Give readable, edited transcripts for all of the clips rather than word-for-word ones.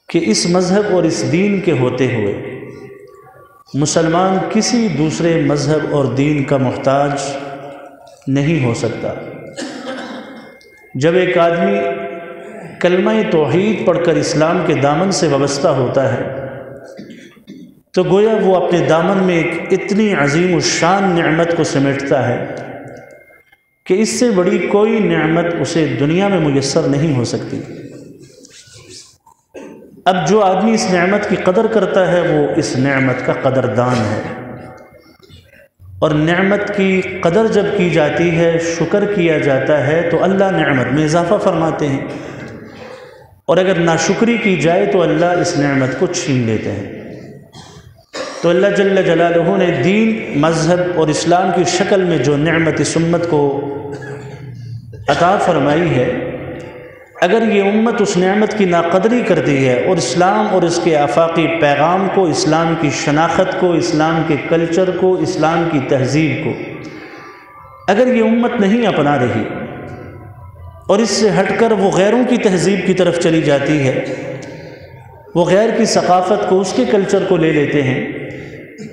کہ اس مذہب اور اس دین کے ہوتے ہوئے مسلمان کسی دوسرے مذہب اور دین کا محتاج نہیں ہو سکتا۔ جب ایک آدمی کلمہ توحید پڑھ کر اسلام کے دامن سے وابستہ ہوتا ہے تو گویا وہ اپنے دامن میں ایک اتنی عظیم الشان نعمت کو سمیٹتا ہے کہ اس سے بڑی کوئی نعمت اسے دنیا میں میسر نہیں ہو سکتی۔ اب جو آدمی اس نعمت کی قدر کرتا ہے وہ اس نعمت کا قدردان ہے، اور نعمت کی قدر جب کی جاتی ہے، شکر کیا جاتا ہے تو اللہ نعمت میں اضافہ فرماتے ہیں، اور اگر ناشکری کی جائے تو اللہ اس نعمت کو چھین لیتے ہیں۔ تو اللہ جل جلالہ نے دین، مذہب اور اسلام کی شکل میں جو نعمت اس امت کو عطا فرمائی ہے، اگر یہ امت اس نعمت کی ناقدری کرتی ہے اور اسلام اور اس کے آفاقی پیغام کو، اسلام کی شناخت کو، اسلام کے کلچر کو، اسلام کی تہذیب کو اگر یہ امت نہیں اپنا رہی اور اس سے ہٹ کر وہ غیروں کی تہذیب کی طرف چلی جاتی ہے، وہ غیر کی ثقافت کو، اس کے کلچر کو لے لیتے ہیں،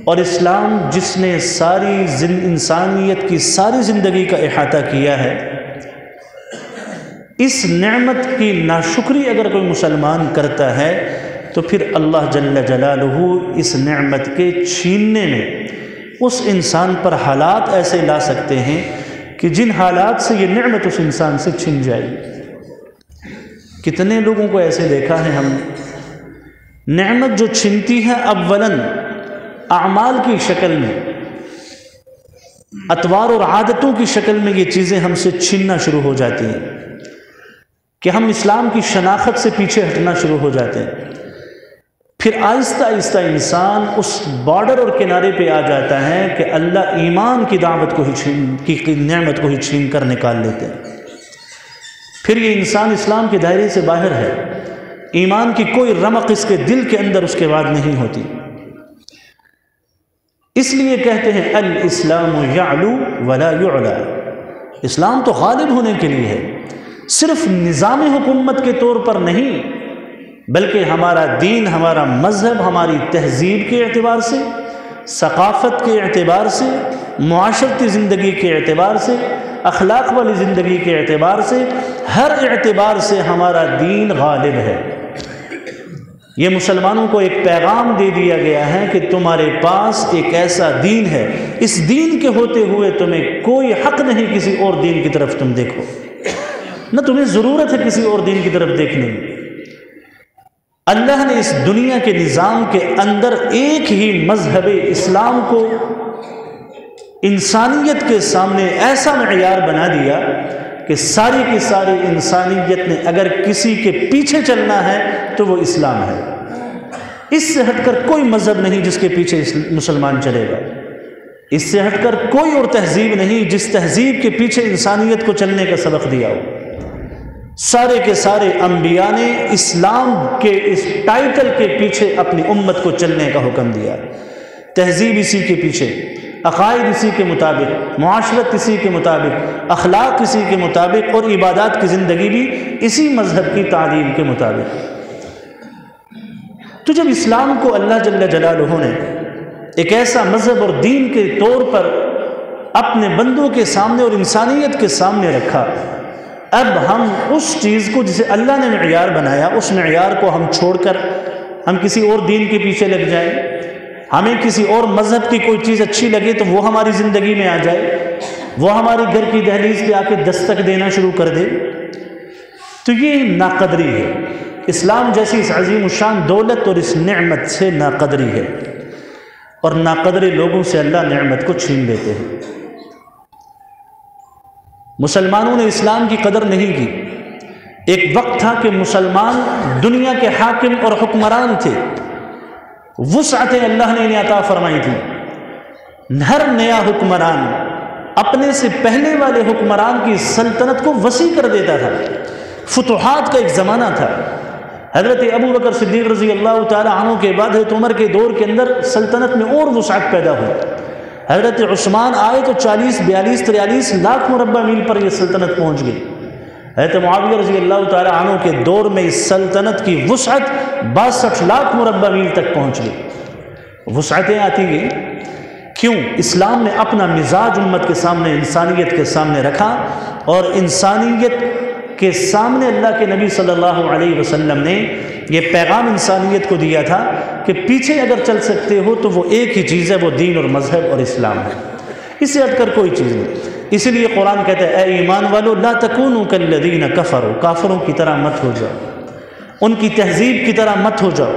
اور اسلام جس نے ساری انسانیت کی ساری زندگی کا احاطہ کیا ہے، اس نعمت کی ناشکری اگر کوئی مسلمان کرتا ہے تو پھر اللہ جل جلالہ اس نعمت کے چھیننے میں اس انسان پر حالات ایسے لا سکتے ہیں کہ جن حالات سے یہ نعمت اس انسان سے چھن جائے گی۔ کتنے لوگوں کو ایسے دیکھا ہے ہم نے، نعمت جو چھنتی ہے اولاً اعمال کی شکل میں، اطوار اور عادتوں کی شکل میں یہ چیزیں ہم سے چھننا شروع ہو جاتی ہیں کہ ہم اسلام کی شناخت سے پیچھے ہٹنا شروع ہو جاتے ہیں۔ پھر آہستہ آہستہ انسان اس بارڈر اور کنارے پہ آ جاتا ہے کہ اللہ ایمان کی دعوت کو ہی کی نعمت کو ہی چھین کر نکال لیتے ہیں۔ پھر یہ انسان اسلام کے دائرے سے باہر ہے، ایمان کی کوئی رمق اس کے دل کے اندر اس کے بعد نہیں ہوتی۔ اس لیے کہتے ہیں الاسلام یعلو ولا یعلا، اسلام تو غالب ہونے کے لیے ہے، صرف نظام حکومت کے طور پر نہیں، بلکہ ہمارا دین، ہمارا مذہب، ہماری تہذیب کے اعتبار سے، ثقافت کے اعتبار سے، معاشرتی زندگی کے اعتبار سے، اخلاق والی زندگی کے اعتبار سے، ہر اعتبار سے ہمارا دین غالب ہے۔ یہ مسلمانوں کو ایک پیغام دے دیا گیا ہے کہ تمہارے پاس ایک ایسا دین ہے، اس دین کے ہوتے ہوئے تمہیں کوئی حق نہیں کسی اور دین کی طرف تم دیکھو، نہ تمہیں ضرورت ہے کسی اور دین کی طرف دیکھنے کی۔ اللہ نے اس دنیا کے نظام کے اندر ایک ہی مذہب اسلام کو انسانیت کے سامنے ایسا معیار بنا دیا کہ ساری کی ساری انسانیت نے اگر کسی کے پیچھے چلنا ہے تو وہ اسلام ہے۔ اس سے ہٹ کر کوئی مذہب نہیں جس کے پیچھے مسلمان چلے گا، اس سے ہٹ کر کوئی اور تہذیب نہیں جس تہذیب کے پیچھے انسانیت کو چلنے کا سبق دیا ہو۔ سارے کے سارے انبیاء نے اسلام کے اس ٹائٹل کے پیچھے اپنی امت کو چلنے کا حکم دیا۔ تہذیب اسی کے پیچھے، عقائد اسی کے مطابق، معاشرت اسی کے مطابق، اخلاق اسی کے مطابق، اور عبادات کی زندگی بھی اسی مذہب کی تعلیم کے مطابق۔ تو جب اسلام کو اللہ جل جلالہ نے ایک ایسا مذہب اور دین کے طور پر اپنے بندوں کے سامنے اور انسانیت کے سامنے رکھا، اب ہم اس چیز کو جسے اللہ نے معیار بنایا، اس معیار کو ہم چھوڑ کر ہم کسی اور دین کے پیچھے لگ جائیں، ہمیں کسی اور مذہب کی کوئی چیز اچھی لگے تو وہ ہماری زندگی میں آ جائے، وہ ہماری گھر کی دہلیز پہ آ کے دستک دینا شروع کر دے، تو یہ ناقدری ہے۔ اسلام جیسی اس عظیم الشان دولت اور اس نعمت سے ناقدری ہے، اور ناقدر لوگوں سے اللہ نعمت کو چھین لیتے ہیں۔ مسلمانوں نے اسلام کی قدر نہیں کی۔ ایک وقت تھا کہ مسلمان دنیا کے حاکم اور حکمران تھے، وسعتیں اللہ نے انہیں عطا فرمائی تھی۔ ہر نیا حکمران اپنے سے پہلے والے حکمران کی سلطنت کو وسیع کر دیتا تھا۔ فتوحات کا ایک زمانہ تھا۔ حضرت ابو بکر صدیق رضی اللہ تعالی عنہ کے بعد حضرت عمر کے دور کے اندر سلطنت میں اور وسعت پیدا ہوئی۔ حضرت عثمان آئے تو 40، 42، 43 لاکھ مربع میل پر یہ سلطنت پہنچ گئی۔ حضرت معاویہ رضی اللہ تعالی عنہ کے دور میں اس سلطنت کی وسعت 62 لاکھ مربع میل تک پہنچ گئی، وسعتیں آتی گئی۔ کیوں؟ اسلام نے اپنا مزاج امت کے سامنے، انسانیت کے سامنے رکھا، اور انسانیت کے سامنے اللہ کے نبی صلی اللہ علیہ وسلم نے یہ پیغام انسانیت کو دیا تھا کہ پیچھے اگر چل سکتے ہو تو وہ ایک ہی چیز ہے، وہ دین اور مذہب اور اسلام ہے، اس سے ہٹ کر کوئی چیز نہیں۔ اسی لیے قرآن کہتا ہے اے ایمان والو لا تکونوا کالذین کفروا، کافروں کی طرح مت ہو جاؤ، ان کی تہذیب کی طرح مت ہو جاؤ،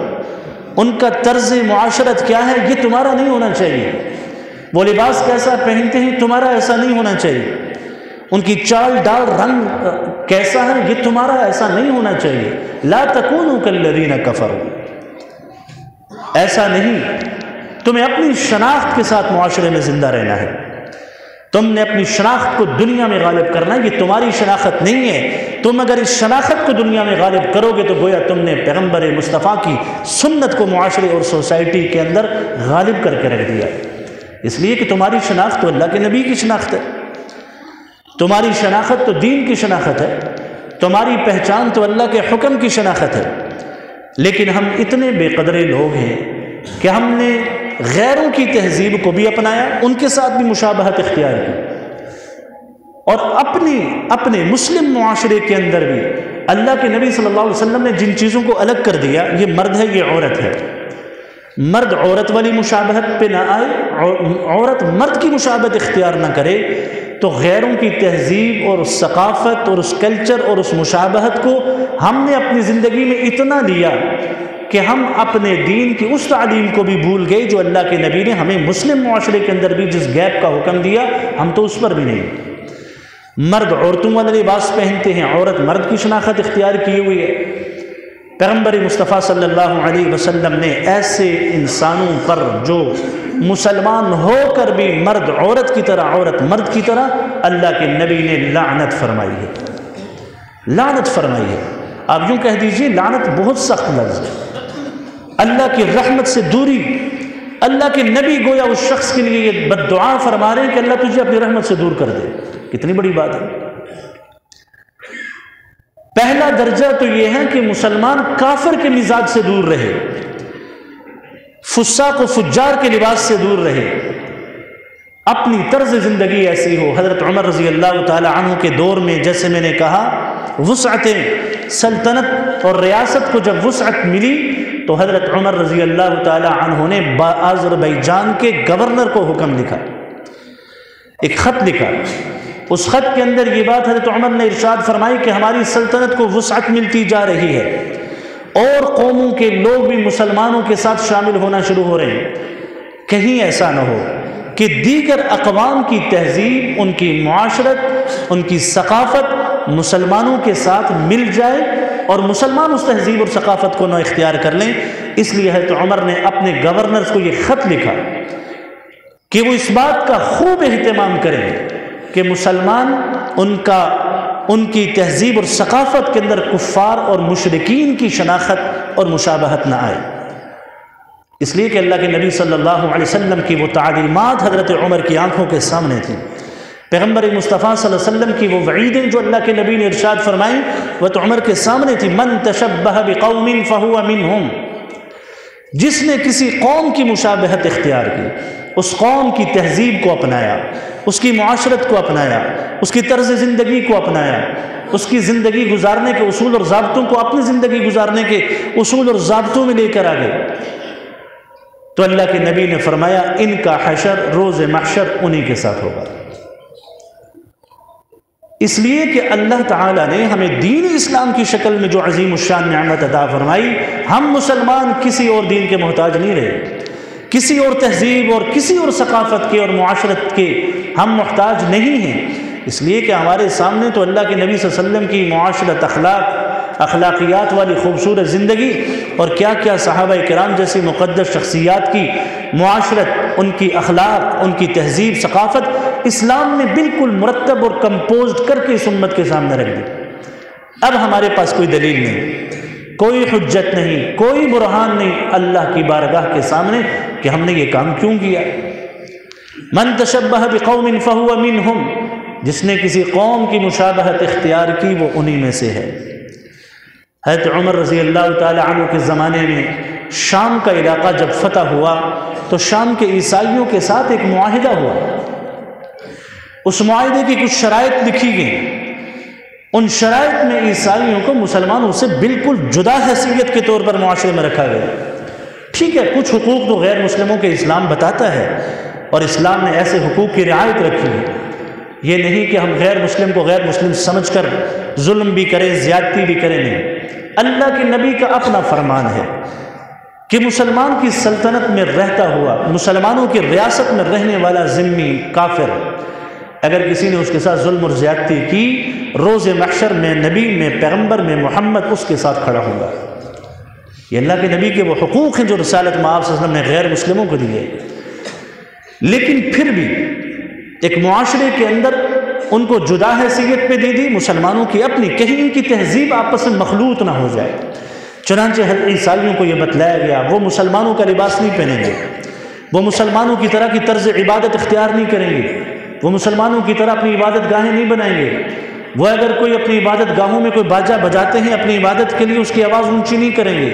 ان کا طرز معاشرت کیا ہے یہ تمہارا نہیں ہونا چاہیے، وہ لباس کیسا پہنتے ہیں تمہارا ایسا نہیں ہونا چاہیے، ان کی چال ڈال رنگ کیسا ہے یہ تمہارا ایسا نہیں ہونا چاہیے۔ لا تکونوا کالذین کفروا، ایسا نہیں، تمہیں اپنی شناخت کے ساتھ معاشرے میں زندہ رہنا ہے، تم نے اپنی شناخت کو دنیا میں غالب کرنا ہے، یہ تمہاری شناخت نہیں ہے۔ تم اگر اس شناخت کو دنیا میں غالب کرو گے تو گویا تم نے پیغمبر مصطفیٰ کی سنت کو معاشرے اور سوسائٹی کے اندر غالب کر کے رکھ دیا، اس لیے کہ تمہاری شناخت تو اللہ کے نبی کی شناخت ہے، تمہاری شناخت تو دین کی شناخت ہے، تمہاری پہچان تو اللہ کے حکم کی شناخت ہے۔ لیکن ہم اتنے بے قدرے لوگ ہیں کہ ہم نے غیروں کی تہذیب کو بھی اپنایا، ان کے ساتھ بھی مشابہت اختیار کی، اور اپنے مسلم معاشرے کے اندر بھی اللہ کے نبی صلی اللہ علیہ وسلم نے جن چیزوں کو الگ کر دیا، یہ مرد ہے یہ عورت ہے، مرد عورت والی مشابہت پہ نہ آئے، عورت مرد کی مشابہت اختیار نہ کرے، تو غیروں کی تہذیب اور ثقافت اور اس کلچر اور اس مشابہت کو ہم نے اپنی زندگی میں اتنا لیا کہ ہم اپنے دین کی اس تعلیم کو بھی بھول گئے جو اللہ کے نبی نے ہمیں مسلم معاشرے کے اندر بھی جس گیپ کا حکم دیا ہم تو اس پر بھی نہیں۔ مرد عورتوں والا لباس پہنتے ہیں، عورت مرد کی شناخت اختیار کی ہوئی ہے۔ پیغمبر مصطفیٰ صلی اللہ علیہ وسلم نے ایسے انسانوں پر جو مسلمان ہو کر بھی مرد عورت کی طرح، عورت مرد کی طرح، اللہ کے نبی نے لعنت فرمائی ہے، لعنت فرمائی ہے۔ آپ یوں کہہ دیجئے لعنت بہت سخت لفظ ہے، اللہ کی رحمت سے دوری۔ اللہ کے نبی گویا اس شخص کے لیے یہ بد دعا فرما رہے ہیں کہ اللہ تجھے اپنی رحمت سے دور کر دے، کتنی بڑی بات ہے۔ پہلا درجہ تو یہ ہے کہ مسلمان کافر کے مزاج سے دور رہے، فساق و فجار کے لباس سے دور رہے، اپنی طرز زندگی ایسی ہو۔ حضرت عمر رضی اللہ تعالی عنہ کے دور میں جیسے میں نے کہا وسعتیں، سلطنت اور ریاست کو جب وسعت ملی تو حضرت عمر رضی اللہ تعالی عنہ نے آذربائیجان کے گورنر کو حکم لکھا، ایک خط لکھا۔ اس خط کے اندر یہ بات حضرت عمر نے ارشاد فرمائی کہ ہماری سلطنت کو وسعت ملتی جا رہی ہے، اور قوموں کے لوگ بھی مسلمانوں کے ساتھ شامل ہونا شروع ہو رہے ہیں، کہیں ایسا نہ ہو کہ دیگر اقوام کی تہذیب، ان کی معاشرت، ان کی ثقافت مسلمانوں کے ساتھ مل جائے اور مسلمان اس تہذیب اور ثقافت کو نہ اختیار کر لیں۔ اس لیے حضرت عمر نے اپنے گورنرز کو یہ خط لکھا کہ وہ اس بات کا خوب اہتمام کریں کہ مسلمان ان کی تہذیب اور ثقافت کے اندر کفار اور مشرکین کی شناخت اور مشابہت نہ آئے۔ اس لیے کہ اللہ کے نبی صلی اللہ علیہ وسلم کی وہ تعلیمات حضرت عمر کی آنکھوں کے سامنے تھیں، پیغمبر مصطفیٰ صلی اللہ علیہ وسلم کی وہ وعیدیں جو اللہ کے نبی نے ارشاد فرمائیں وہ تو عمر کے سامنے تھی۔ من تشبہ بقوم فہو منہم، جس نے کسی قوم کی مشابہت اختیار کی، اس قوم کی تہذیب کو اپنایا، اس کی معاشرت کو اپنایا، اس کی طرز زندگی کو اپنایا، اس کی زندگی گزارنے کے اصول اور ضابطوں کو اپنی زندگی گزارنے کے اصول اور ضابطوں میں لے کر آ گئے، تو اللہ کے نبی نے فرمایا ان کا حشر روز محشر انہی کے ساتھ ہوگا۔ اس لیے کہ اللہ تعالیٰ نے ہمیں دین اسلام کی شکل میں جو عظیم الشان نعمت عطا فرمائی، ہم مسلمان کسی اور دین کے محتاج نہیں رہے، کسی اور تہذیب اور کسی اور ثقافت کے اور معاشرت کے ہم محتاج نہیں ہیں۔ اس لیے کہ ہمارے سامنے تو اللہ کے نبی صلی اللہ علیہ وسلم کی معاشرت، اخلاقیات والی خوبصورت زندگی، اور کیا کیا صحابہ کرام جیسی مقدس شخصیات کی معاشرت، ان کی اخلاق، ان کی تہذیب، ثقافت اسلام نے بالکل مرتب اور کمپوزڈ کر کے اس امت کے سامنے رکھ دی۔ اب ہمارے پاس کوئی دلیل نہیں، کوئی حجت نہیں، کوئی برہان نہیں اللہ کی بارگاہ کے سامنے کہ ہم نے یہ کام کیوں کیا۔ من تشبہ بقوم فہو منہم، جس نے کسی قوم کی مشابہت اختیار کی وہ انہی میں سے ہے۔ حضرت عمر رضی اللہ تعالی عنہ کے زمانے میں شام کا علاقہ جب فتح ہوا تو شام کے عیسائیوں کے ساتھ ایک معاہدہ ہوا. اس معاہدے کی کچھ شرائط لکھی گئیں. ان شرائط میں عیسائیوں کو مسلمانوں سے بالکل جدا حیثیت کے طور پر معاشرے میں رکھا گیا. ٹھیک ہے، کچھ حقوق تو غیر مسلموں کے اسلام بتاتا ہے اور اسلام نے ایسے حقوق کی رعایت رکھی ہے. یہ نہیں کہ ہم غیر مسلم کو غیر مسلم سمجھ کر ظلم بھی کریں، زیادتی بھی کریں. نہیں، اللہ کے نبی کا اپنا فرمان ہے کہ مسلمان کی سلطنت میں رہتا ہوا، مسلمانوں کی ریاست میں رہنے والا ذمہ کافر اگر کسی نے اس کے ساتھ ظلم اور زیادتی کی، روز محشر میں نبی میں پیغمبر میں محمد اس کے ساتھ کھڑا ہوگا. یہ اللہ کے نبی کے وہ حقوق ہیں جو رسالت میں آپ صلی اللہ علیہ وسلم نے غیر مسلموں کو دیے. لیکن پھر بھی ایک معاشرے کے اندر ان کو جدا حیثیت پہ دے دی. مسلمانوں کی اپنی کہیں ان کی تہذیب آپس میں مخلوط نہ ہو جائے. چنانچہ عیسائیوں کو یہ بتلایا گیا وہ مسلمانوں کا لباس نہیں پہنیں گے، وہ مسلمانوں کی طرح کی طرز عبادت اختیار نہیں کریں گے، وہ مسلمانوں کی طرح اپنی عبادت گاہیں نہیں بنائیں گے. وہ اگر کوئی اپنی عبادت گاہوں میں کوئی باجا بجاتے ہیں اپنی عبادت کے لیے اس کی آواز اونچی نہیں کریں گے.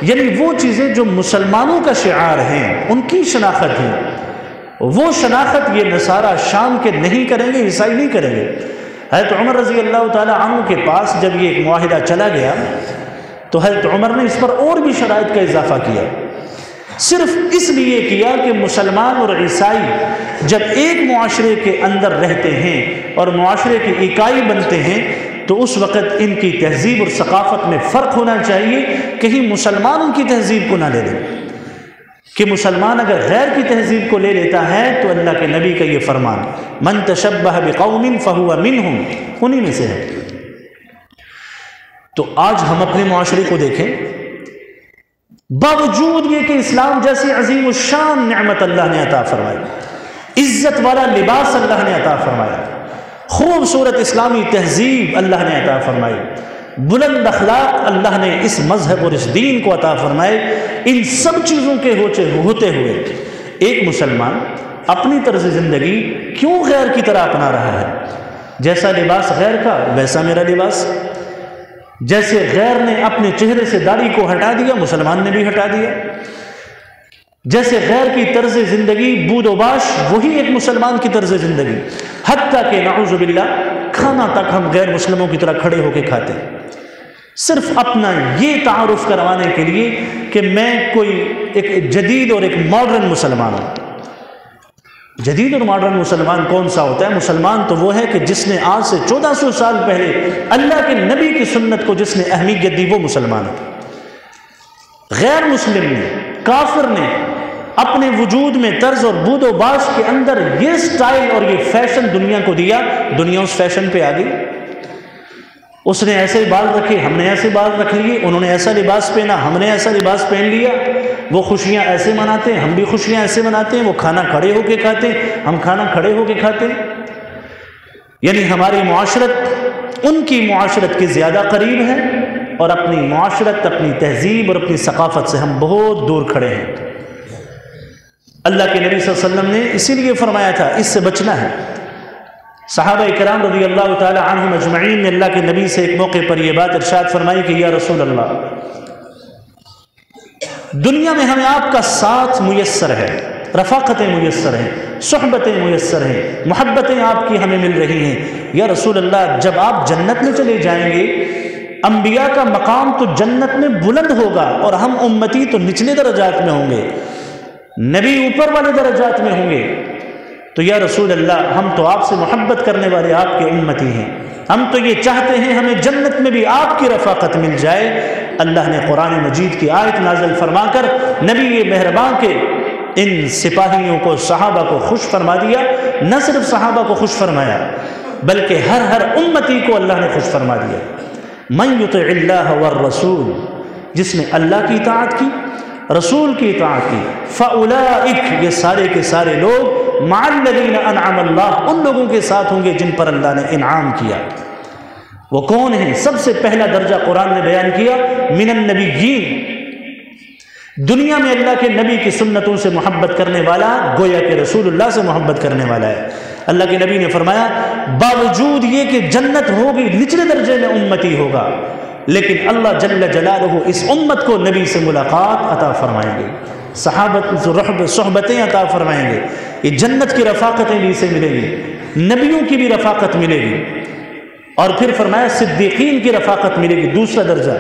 یعنی وہ چیزیں جو مسلمانوں کا شعار ہیں، ان کی شناخت ہے، وہ شناخت یہ نصارہ شام کے نہیں کریں گے، عیسائی نہیں کریں گے. حضرت عمر رضی اللہ تعالی عنہ کے پاس جب یہ ایک معاہدہ چلا گیا تو حضرت عمر نے اس پر اور بھی شرائط کا اضافہ کیا. صرف اس لیے کیا کہ مسلمان اور عیسائی جب ایک معاشرے کے اندر رہتے ہیں اور معاشرے کی اکائی بنتے ہیں تو اس وقت ان کی تہذیب اور ثقافت میں فرق ہونا چاہیے. کہیں مسلمان کی تہذیب کو نہ لے لیں کہ مسلمان اگر غیر کی تہذیب کو لے لیتا ہے تو اللہ کے نبی کا یہ فرمان من تشبہ بقوم فہو منہم، انہی میں سے ہے. تو آج ہم اپنے معاشرے کو دیکھیں، باوجود یہ کہ اسلام جیسی عظیم الشان نعمت اللہ نے عطا فرمائی، عزت والا لباس اللہ نے عطا فرمایا، خوبصورت اسلامی تہذیب اللہ نے عطا فرمائی، بلند اخلاق اللہ نے اس مذہب اور اس دین کو عطا فرمائے، ان سب چیزوں کے ہوتے ہوئے ایک مسلمان اپنی طرز زندگی کیوں غیر کی طرح اپنا رہا ہے؟ جیسا لباس غیر کا ویسا میرا لباس. جیسے غیر نے اپنے چہرے سے داڑھی کو ہٹا دیا، مسلمان نے بھی ہٹا دیا. جیسے غیر کی طرز زندگی بود و باش، وہی ایک مسلمان کی طرز زندگی. حتیٰ کہ نعوذ باللہ کھانا تک ہم غیر مسلموں کی طرح کھڑے ہو کے کھاتے ہیں، صرف اپنا یہ تعارف کروانے کے لیے کہ میں کوئی ایک جدید اور ایک ماڈرن مسلمان ہوں. جدید اور ماڈرن مسلمان کون سا ہوتا ہے؟ مسلمان تو وہ ہے کہ جس نے آج سے 1400 سال پہلے اللہ کے نبی کی سنت کو جس نے اہمیت دی، وہ مسلمان ہے. غیر مسلم نے، کافر نے اپنے وجود میں طرز اور بود و باش کے اندر یہ سٹائل اور یہ فیشن دنیا کو دیا، دنیا اس فیشن پہ آ گئی. اس نے ایسے بال رکھے، ہم نے ایسے بال رکھ لیے. انہوں نے ایسا لباس پہنا، ہم نے ایسا لباس پہن لیا. وہ خوشیاں ایسے مناتے ہیں، ہم بھی خوشیاں ایسے مناتے ہیں. وہ کھانا کھڑے ہو کے کھاتے ہیں، ہم کھانا کھڑے ہو کے کھاتے ہیں. یعنی ہماری معاشرت ان کی معاشرت کے زیادہ قریب ہے اور اپنی معاشرت، اپنی تہذیب اور اپنی ثقافت سے ہم بہت دور کھڑے ہیں. اللہ کے نبی صلی اللہ علیہ وسلم نے اسی لیے فرمایا تھا اس سے بچنا ہے. صحابہ کرام رضی اللہ تعالی عنہم اجمعین نے اللہ کے نبی سے ایک موقع پر یہ بات ارشاد فرمائی کہ یا رسول اللہ، دنیا میں ہمیں آپ کا ساتھ میسر ہے، رفاقتیں میسر ہیں، صحبتیں میسر ہیں، محبتیں آپ کی ہمیں مل رہی ہیں. یا رسول اللہ، جب آپ جنت میں چلے جائیں گے، انبیاء کا مقام تو جنت میں بلند ہوگا اور ہم امتی تو نچلے درجات میں ہوں گے، نبی اوپر والے درجات میں ہوں گے. تو یا رسول اللہ، ہم تو آپ سے محبت کرنے والے آپ کے امتی ہیں، ہم تو یہ چاہتے ہیں ہمیں جنت میں بھی آپ کی رفاقت مل جائے. اللہ نے قرآن مجید کی آیت نازل فرما کر نبی مہربان کے ان سپاہیوں کو، صحابہ کو خوش فرما دیا. نہ صرف صحابہ کو خوش فرمایا بلکہ ہر امتی کو اللہ نے خوش فرما دیا. من یطع اللہ والرسول، جس نے اللہ کی اطاعت کی، رسول کی اطاعت کی، فاولئک، یہ سارے کے سارے لوگ، مع الذین انعم اللہ، ان لوگوں کے ساتھ ہوں گے جن پر اللہ نے انعام کیا. وہ کون ہیں؟ سب سے پہلا درجہ قرآن نے بیان کیا، من النبیین. دنیا میں اللہ کے نبی کی سنتوں سے محبت کرنے والا گویا کہ رسول اللہ سے محبت کرنے والا ہے. اللہ کے نبی نے فرمایا باوجود یہ کہ جنت ہوگی، نچلے درجے میں امتی ہوگا، لیکن اللہ جل جلالہ اس امت کو نبی سے ملاقات عطا فرمائیں گے، صحابت صحبتیں عطا فرمائیں گے، یہ جنت کی رفاقتیں بھی اسے ملیں گی، نبیوں کی بھی رفاقت ملے گی، اور پھر فرمایا صدیقین کی رفاقت ملے گی، دوسرا درجہ۔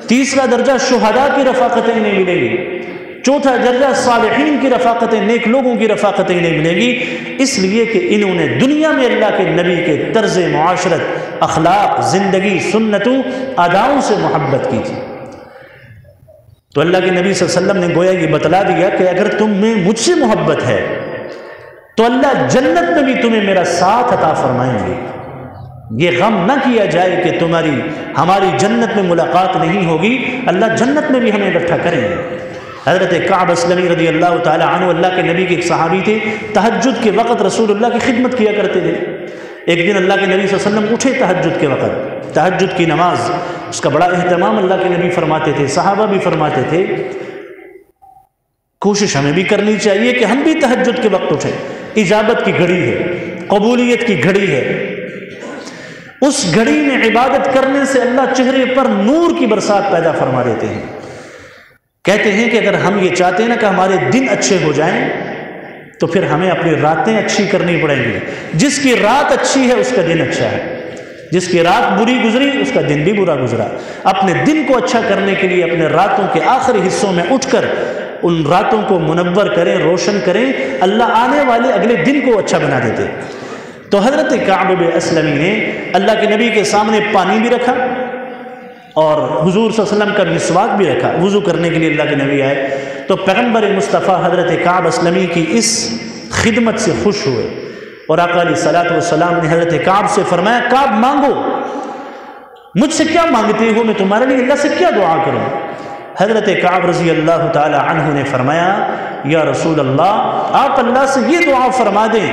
تیسرا درجہ شہداء کی رفاقتیں انہیں ملے گی۔ چوتھا درجہ صالحین کی رفاقتیں، نیک لوگوں کی رفاقتیں انہیں ملے گی، اس لیے کہ انہوں نے دنیا میں اللہ کے نبی کے طرز معاشرت، اخلاق، زندگی، سنتوں، اداؤں سے محبت کی تھی۔ تو اللہ کے نبی صلی اللہ علیہ وسلم نے گویا یہ بتلا دیا کہ اگر تم میں مجھ سے محبت ہے تو اللہ جنت میں بھی تمہیں میرا ساتھ عطا فرمائیں گے۔ یہ غم نہ کیا جائے کہ ہماری جنت میں ملاقات نہیں ہوگی، اللہ جنت میں بھی ہمیں اکٹھا کریں گے۔ حضرت کعب اسلمی رضی اللہ تعالی عنہ اللہ کے نبی کے ایک صحابی تھے، تہجد کے وقت رسول اللہ کی خدمت کیا کرتے تھے۔ ایک دن اللہ کے نبی صلی اللہ علیہ وسلم اٹھے تہجد کے وقت، تہجد کی نماز، اس کا بڑا اہتمام اللہ کے نبی فرماتے تھے، صحابہ بھی فرماتے تھے۔ کوشش ہمیں بھی کرنی چاہیے کہ ہم بھی تہجد کے وقت اٹھیں۔ اجابت کی گھڑی ہے، قبولیت کی گھڑی ہے، اس گھڑی میں عبادت کرنے سے اللہ چہرے پر نور کی برسات پیدا فرما دیتے ہیں۔ کہتے ہیں کہ اگر ہم یہ چاہتے ہیں نا کہ ہمارے دن اچھے ہو جائیں تو پھر ہمیں اپنی راتیں اچھی کرنی پڑیں گی۔ جس کی رات اچھی ہے اس کا دن اچھا ہے، جس کی رات بری گزری اس کا دن بھی برا گزرا۔ اپنے دن کو اچھا کرنے کے لیے اپنے راتوں کے آخری حصوں میں اٹھ کر ان راتوں کو منور کریں، روشن کریں، اللہ آنے والے اگلے دن کو اچھا بنا دیتے۔ تو حضرت کعب اسلمی نے اللہ کے نبی کے سامنے پانی بھی رکھا اور حضور صلی اللہ علیہ وسلم کا مسواک بھی رکھا، وضو کرنے کے لیے اللہ کے نبی آئے تو پیغمبر مصطفیٰ حضرت کعب اسلمی کی اس خدمت سے خوش ہوئے، اور آقا علیہ الصلوۃ والسلام نے حضرت کعب سے فرمایا، کعب مانگو، مجھ سے کیا مانگتے ہو، میں تمہارے لیے اللہ سے کیا دعا کروں؟ حضرت کعب رضی اللہ تعالی عنہ نے فرمایا، یا رسول اللہ، آپ اللہ سے یہ دعا فرما دیں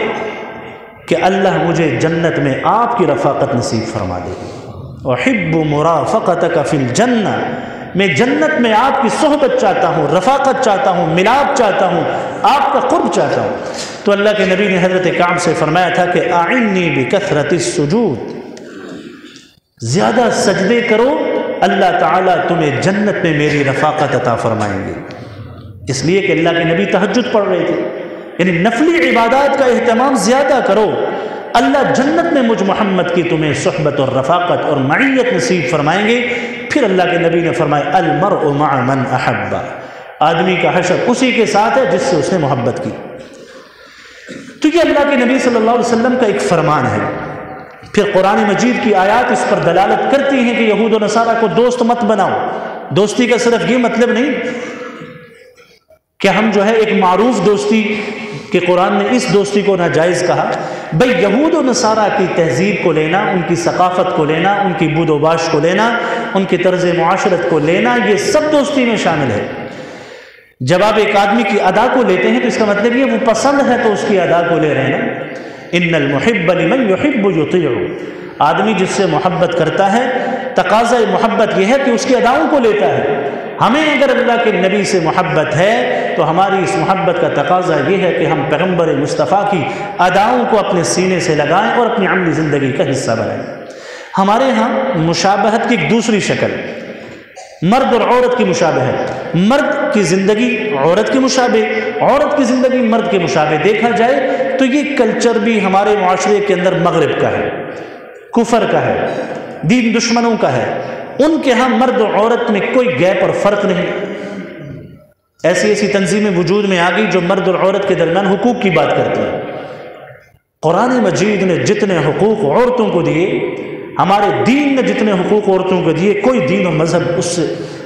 کہ اللہ مجھے جنت میں آپ کی رفاقت نصیب فرما دے۔ احب مرافقتک فی الجنہ، میں جنت میں آپ کی صحبت چاہتا ہوں، رفاقت چاہتا ہوں، ملاپ چاہتا ہوں، آپ کا قرب چاہتا ہوں۔ تو اللہ کے نبی نے حضرت کعب سے فرمایا تھا کہ اعنی بکثرت السجود، زیادہ سجدے کرو، اللہ تعالیٰ تمہیں جنت میں میری رفاقت عطا فرمائیں گے۔ اس لیے کہ اللہ کے نبی تہجد پڑھ رہے تھے، یعنی نفلی عبادات کا اہتمام زیادہ کرو، اللہ جنت میں مجھ محمد کی تمہیں صحبت اور رفاقت اور معیت نصیب فرمائیں گے۔ پھر اللہ کے نبی نے فرمایا، المرء مع من احب، آدمی کا حشر اسی کے ساتھ ہے جس سے اس نے محبت کی۔ تو یہ اللہ کے نبی صلی اللہ علیہ وسلم کا ایک فرمان ہے۔ پھر قرآن مجید کی آیات اس پر دلالت کرتی ہیں کہ یہود و نصارہ کو دوست مت بناؤ۔ دوستی کا صرف یہ مطلب نہیں کہ ہم جو ہے ایک معروف دوستی کہ قرآن نے اس دوستی کو ناجائز کہا، بھئی یہود و نصارہ کی تہذیب کو لینا، ان کی ثقافت کو لینا، ان کی بود و باش کو لینا، ان کی طرز معاشرت کو لینا، یہ سب دوستی میں شامل ہے۔ جب آپ ایک آدمی کی ادا کو لیتے ہیں تو اس کا مطلب یہ وہ پسند ہے تو اس کی ادا کو لے رہے ہیں نا۔ ان المحب لمن يحب يطيع، آدمی جس سے محبت کرتا ہے تقاضا محبت یہ ہے کہ اس کی اداؤں کو لیتا ہے۔ ہمیں اگر اللہ کے نبی سے محبت ہے تو ہماری اس محبت کا تقاضا یہ ہے کہ ہم پیغمبر مصطفیٰ کی اداؤں کو اپنے سینے سے لگائیں اور اپنی عملی زندگی کا حصہ بنائیں۔ ہمارے ہاں مشابہت کی ایک دوسری شکل، مرد اور عورت کی مشابہت، مرد کی زندگی عورت کے مشابہ، عورت کی زندگی مرد کے مشابہ۔ دیکھا جائے تو یہ کلچر بھی ہمارے معاشرے کے اندر مغرب کا ہے، کفر کا ہے، دین دشمنوں کا ہے۔ ان کے ہاں مرد اور عورت میں کوئی گیپ اور فرق نہیں۔ ایسی ایسی تنظیمیں وجود میں آ گئی جو مرد اور عورت کے درمیان حقوق کی بات کرتی ہیں۔ قرآن مجید نے جتنے حقوق عورتوں کو دیے، ہمارے دین نے جتنے حقوق عورتوں کو دیے، کوئی دین اور مذہب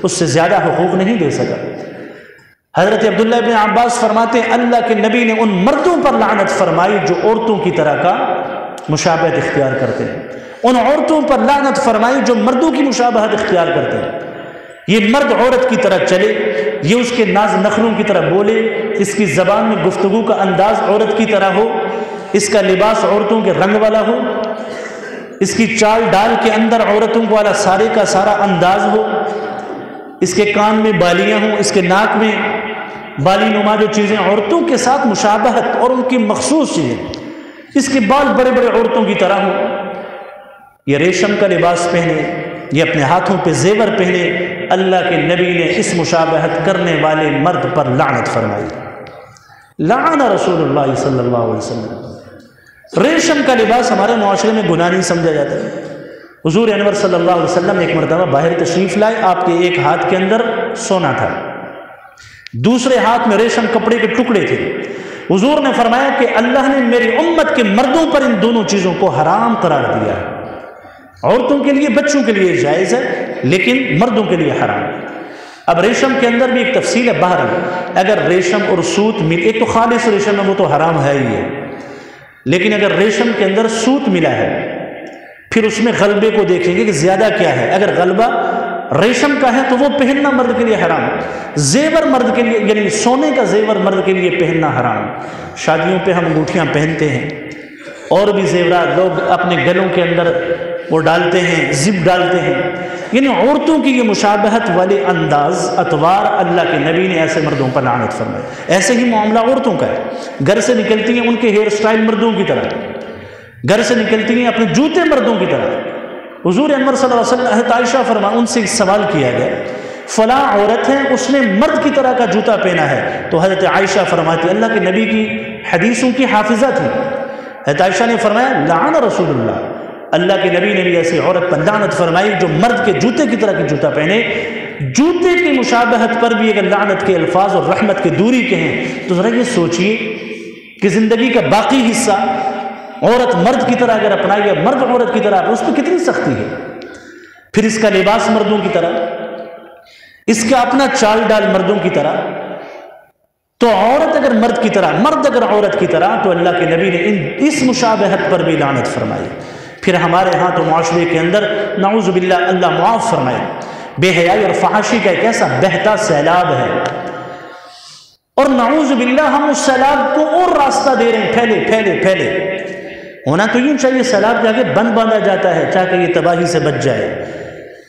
اس سے زیادہ حقوق نہیں دے سکا۔ حضرت عبداللہ ابن عباس فرماتے ہیں اللہ کے نبی نے ان مردوں پر لعنت فرمائی جو عورتوں کی طرح کا مشابہت اختیار کرتے ہیں، ان عورتوں پر لعنت فرمائی جو مردوں کی مشابہت اختیار کرتے ہیں۔ یہ مرد عورت کی طرح چلے، یہ اس کے ناز نخروں کی طرح بولے، اس کی زبان میں گفتگو کا انداز عورت کی طرح ہو، اس کا لباس عورتوں کے رنگ والا ہو، اس کی چال ڈال کے اندر عورتوں والا سارے کا سارا انداز ہو، اس کے کان میں بالیاں ہوں، اس کے ناک میں بالی نما جو چیزیں عورتوں کے ساتھ مشابہت اور ان کی مخصوص چیزیں، اس کے بال بڑے بڑے عورتوں کی طرح ہوں، یہ ریشم کا لباس پہنے، یہ اپنے ہاتھوں پہ زیور پہنے، اللہ کے نبی نے اس مشابہت کرنے والے مرد پر لعنت فرمائی۔ لعن رسول اللہ صلی اللہ علیہ وسلم۔ ریشم کا لباس ہمارے معاشرے میں گناہ نہیں سمجھا جاتا ہے۔ حضور انور صلی اللہ علیہ وسلم ایک مرتبہ باہر تشریف لائے، آپ کے ایک ہاتھ کے اندر سونا تھا، دوسرے ہاتھ میں ریشم کپڑے کے ٹکڑے تھے۔ حضور نے فرمایا کہ اللہ نے میری امت کے مردوں پر ان دونوں چیزوں کو حرام قرار دیا ہے۔ عورتوں کے لیے، بچوں کے لیے جائز ہے، لیکن مردوں کے لیے حرام ہے۔ اب ریشم کے اندر بھی ایک تفصیل ہے، بہرحال اگر ریشم اور سوت مل، ایک تو خالص ریشم ہے وہ تو حرام ہے ہی ہے، لیکن اگر ریشم کے اندر سوت ملا ہے، پھر اس میں غلبے کو دیکھیں گے کہ زیادہ کیا ہے۔ اگر غلبہ ریشم کا ہے تو وہ پہننا مرد کے لیے حرام ہے۔ زیور مرد کے لیے، یعنی سونے کا زیور مرد کے لیے پہننا حرام۔ شادیوں پہ ہم انگوٹھیاں پہنتے ہیں اور بھی زیورات لوگ اپنے گلوں کے اندر وہ ڈالتے ہیں، زپ ڈالتے ہیں، یعنی عورتوں کی یہ مشابہت والے انداز، اطوار، اللہ کے نبی نے ایسے مردوں پر لعنت فرمائی۔ ایسے ہی معاملہ عورتوں کا ہے، گھر سے نکلتی ہیں ان کے ہیئر سٹائل مردوں کی طرح، گھر سے نکلتی ہیں اپنے جوتے مردوں کی طرح۔ حضور انور صلی اللہ علیہ وسلم، حضرت عائشہ فرما، ان سے سوال کیا گیا فلاں عورت ہے اس نے مرد کی طرح کا جوتا پہنا ہے، تو حضرت عائشہ فرماتی اللہ کے نبی کی حدیثوں کی حافظہ تھی، حضرت عائشہ نے فرمایا لعن رسول اللہ، اللہ کے نبی نے بھی ایسی عورت پر لعنت فرمائی جو مرد کے جوتے کی طرح کی جوتا پہنے۔ جوتے کی مشابہت پر بھی اگر لعنت کے الفاظ اور رحمت کے دوری کے ہیں تو ذرا یہ سوچئے کہ زندگی کا باقی حصہ عورت مرد کی طرح اگر اپنائی یا مرد عورت کی طرح، اس پہ کتنی سختی ہے۔ پھر اس کا لباس مردوں کی طرح، اس کا اپنا چال ڈال مردوں کی طرح، تو عورت اگر مرد کی طرح، مرد اگر عورت کی طرح، تو اللہ کے نبی نے اس مشابہت پر بھی لعنت فرمائی۔ پھر ہمارے ہاں تو معاشرے کے اندر نعوذ باللہ، اللہ معاف فرمائے، بے حیائی اور فحاشی کا ایک ایسا بہتا سیلاب ہے، اور نعوذ باللہ ہم اس سیلاب کو اور راستہ دے رہے ہیں، پھیلے پھیلے پھیلے۔ ہونا تو یوں چاہیے سیلاب کے آگے بند باندھا جاتا ہے تاکہ یہ تباہی سے بچ جائے۔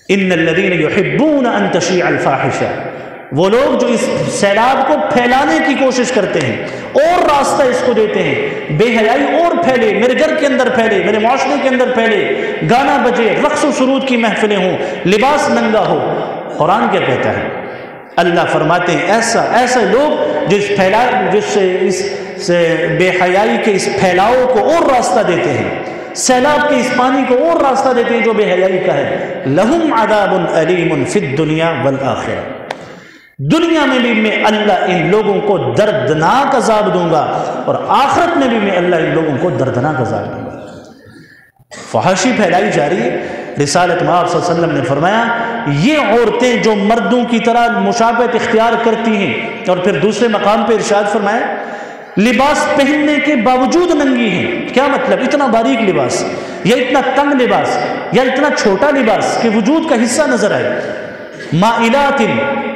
ان الذین یحبون ان تشیع الفاحشہ، وہ لوگ جو اس سیلاب کو پھیلانے کی کوشش کرتے ہیں اور راستہ اس کو دیتے ہیں، بے حیائی اور پھیلے، میرے گھر کے اندر پھیلے، میرے معاشرے کے اندر پھیلے، گانا بجے، رقص و سرود کی محفلیں ہوں، لباس ننگا ہو۔ قرآن کیا کہتا ہے؟ اللہ فرماتے ہیں ایسا لوگ جس سے بے حیائی کے اس پھیلاؤ کو اور راستہ دیتے ہیں، سیلاب کے اس پانی کو اور راستہ دیتے ہیں جو بے حیائی کا ہے، لہم عذاب علیم فی الدنیا والآخرہ، دنیا میں بھی میں اللہ ان لوگوں کو دردناک عذاب دوں گا، اور آخرت میں بھی میں اللہ ان لوگوں کو دردناک عذاب دوں گا۔ فحاشی پھیلائی جا رہی ہے۔ رسالت مآب صلی اللہ علیہ وسلم نے فرمایا یہ عورتیں جو مردوں کی طرح مشابہت اختیار کرتی ہیں، اور پھر دوسرے مقام پہ ارشاد فرمایا لباس پہننے کے باوجود ننگی ہیں۔ کیا مطلب؟ اتنا باریک لباس یا اتنا تنگ لباس یا اتنا چھوٹا لباس کہ وجود کا حصہ نظر آئے، مائلات،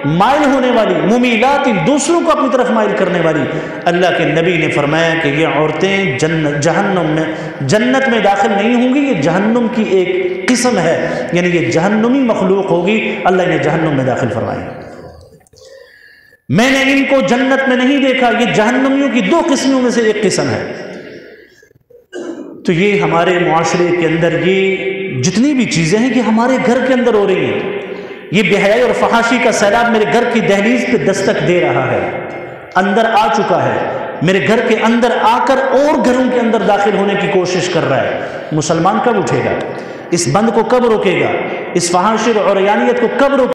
مائل ہونے والی، ممیلات، دوسروں کو اپنی طرف مائل کرنے والی۔ اللہ کے نبی نے فرمایا کہ یہ عورتیں جنت میں داخل نہیں ہوں گی، یہ جہنم کی ایک قسم ہے، یعنی یہ جہنمی مخلوق ہوگی، اللہ انہیں جہنم میں داخل فرمائے۔ میں نے ان کو جنت میں نہیں دیکھا، یہ جہنمیوں کی دو قسموں میں سے ایک قسم ہے۔ تو یہ ہمارے معاشرے کے اندر یہ جتنی بھی چیزیں ہیں کہ ہمارے گھر کے اندر ہو رہی ہیں، یہ بے حیائی اور فحاشی کا سیلاب میرے گھر کی دہلیز پہ دستک دے رہا ہے، اندر آ چکا ہے، میرے گھر کے اندر آ کر اور گھروں کے اندر داخل ہونے کی کوشش کر رہا ہے۔ مسلمان کب اٹھے گا؟ اس بند کو کب روکے گا؟ اس فحاشی اور عریانیت کو کب روکے گا؟